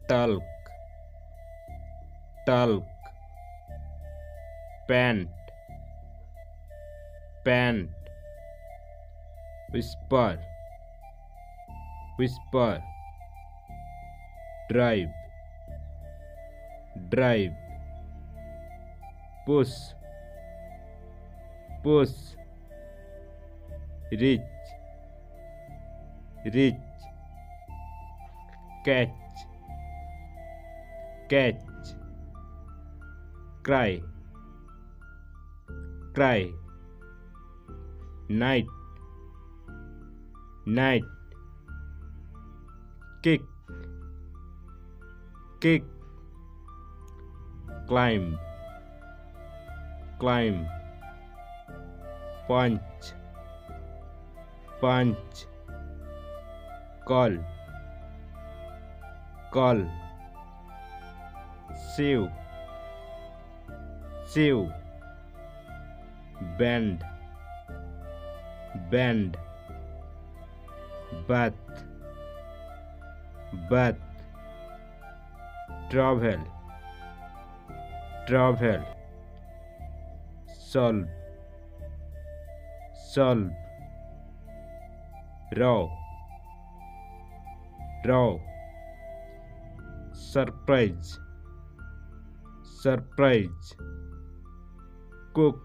talk, talk, pant, pant, whisper, whisper, drive, drive, push, push, reach, reach, catch, catch, cry, cry, night, night, kick, kick, climb, climb, punch, punch, call, call, sieve, sieve, bend, bend, bath, bath, travel, travel, solve, solve, row, row, surprise, surprise, cook,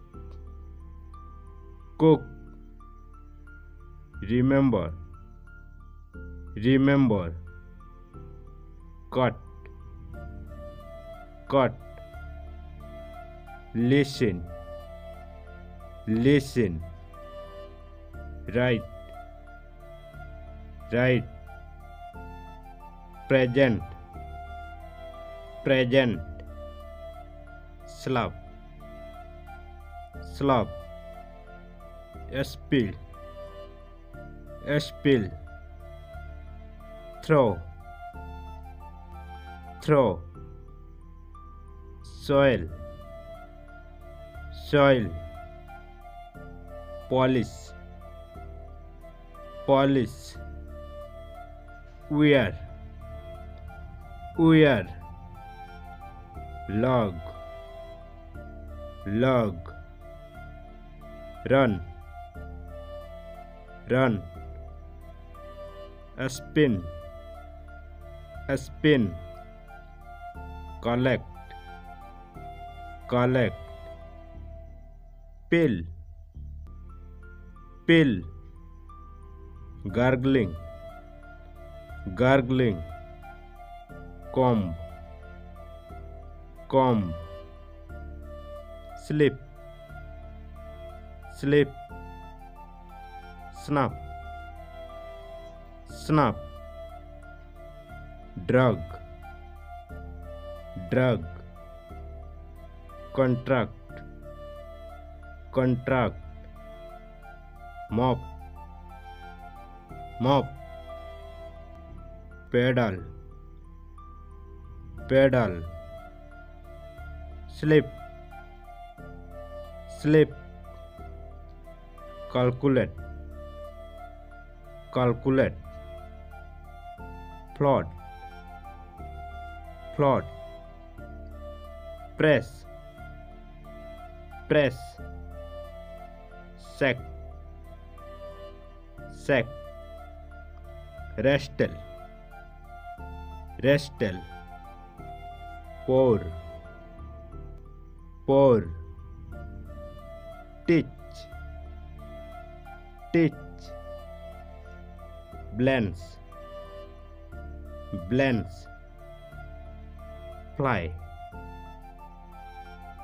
cook, remember, remember, cut, cut, listen, listen, write, write, present, present, slap, slap, spill, spill, throw, throw, soil, soil, polish, polish, wear, wear, log, log, run, run, spin, spin, collect, collect, pill, pill, gargling, gargling, comb, comb, slip, slip, snap, snap, drug, drug, contract, contract, mop, mop, pedal, pedal, slip, slip, calculate, calculate, plot, plot, press, press, sack, sack, wrestle, wrestle, pour, pour, teach, teach, blends, blends, fly,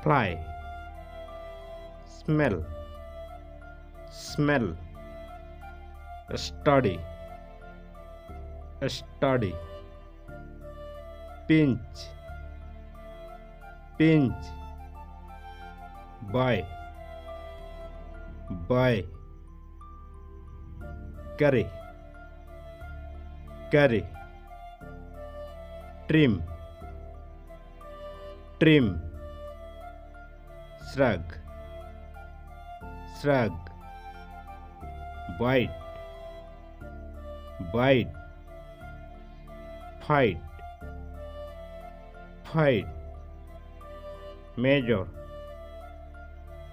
fly, smell, smell, study, study, pinch, pinch, buy, buy, carry, carry, trim, trim, shrug, shrug, bite, bite, fight, fight, measure,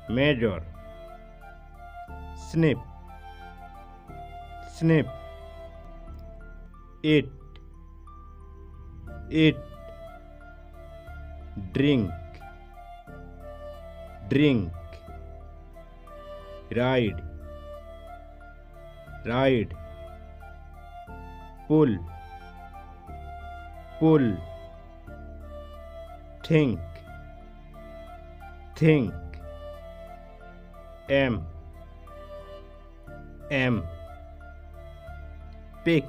measure, snip, snip, eat, eat, drink, drink, ride, ride, pull, pull, think, think, aim, aim, pick,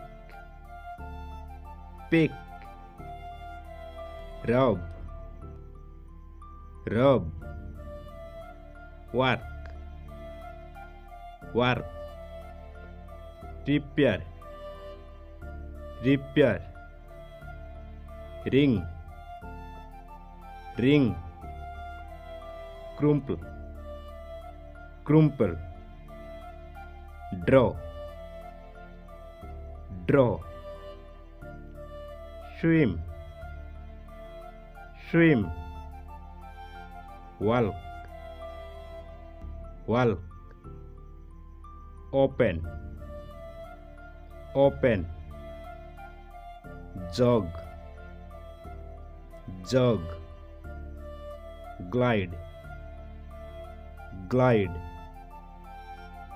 pick, rub, rub, work, work, repair, repair, ring, ring, crumple, crumple, draw, draw, swim, swim, walk, walk, open, open, jog, jog, glide, glide,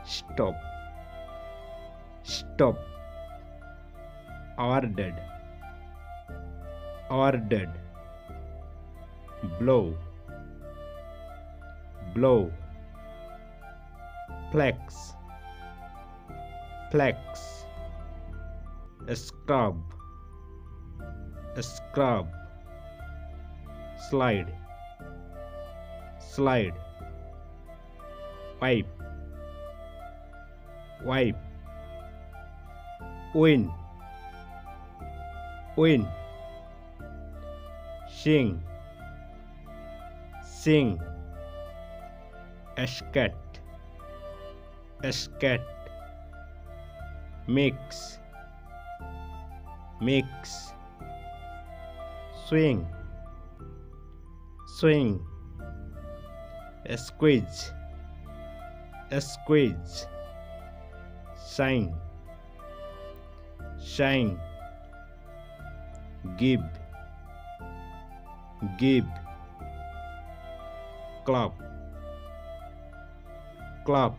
stop, stop, ordered, ordered, blow, blow, flex, flex, scrub, scrub, slide, slide, wipe, wipe, win, win, sing, sing, scat, scat, mix, mix, swing, swing, squeeze, squeeze, shine, shine, give, give, clap, clap,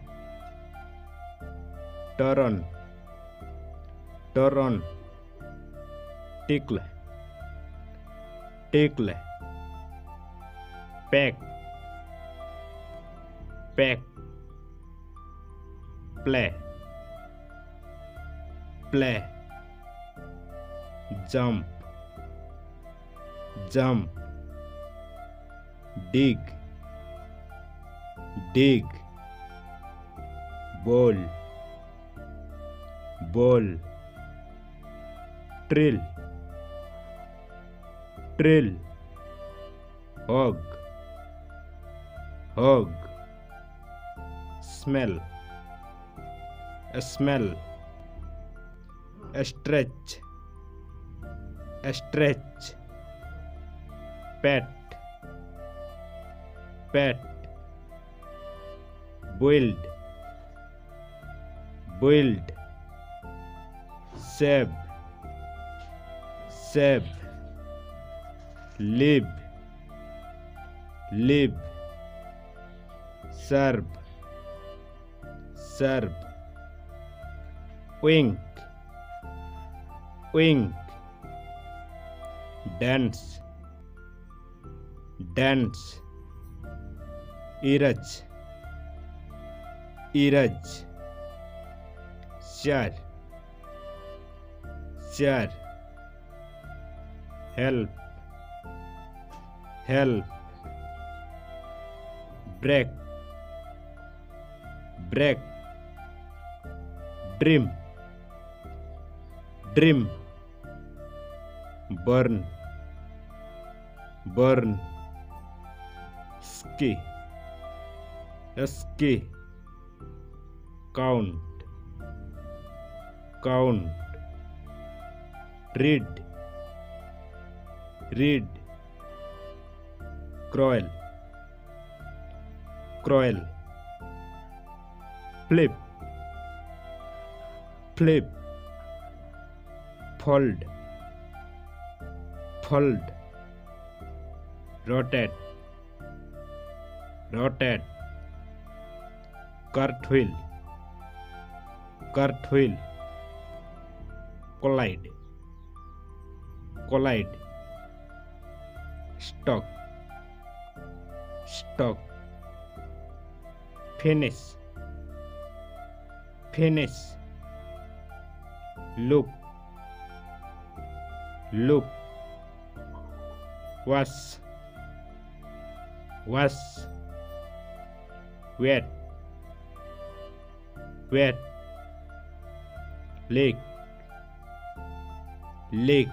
turn, turn, tickle, tickle, pack, pack, play, play, jump, jump, dig, dig, bowl, bowl, trill, trill, hug, hug, smell, smell, stretch, stretch, pet, pet, build, build, save, save, live, live, serve, serve, wink, wink, dance, dance, erase, erase, share, share, help, help, break, break, dream, dream, burn, burn, ski, ski, count, count, read, read, cruel, cruel, flip, flip, fold, fold, rotate, rotate, cartwheel, cartwheel, collide, collide, stock, stock, finish, finish, look, look, wash, wash, wet, wet, leg, leg,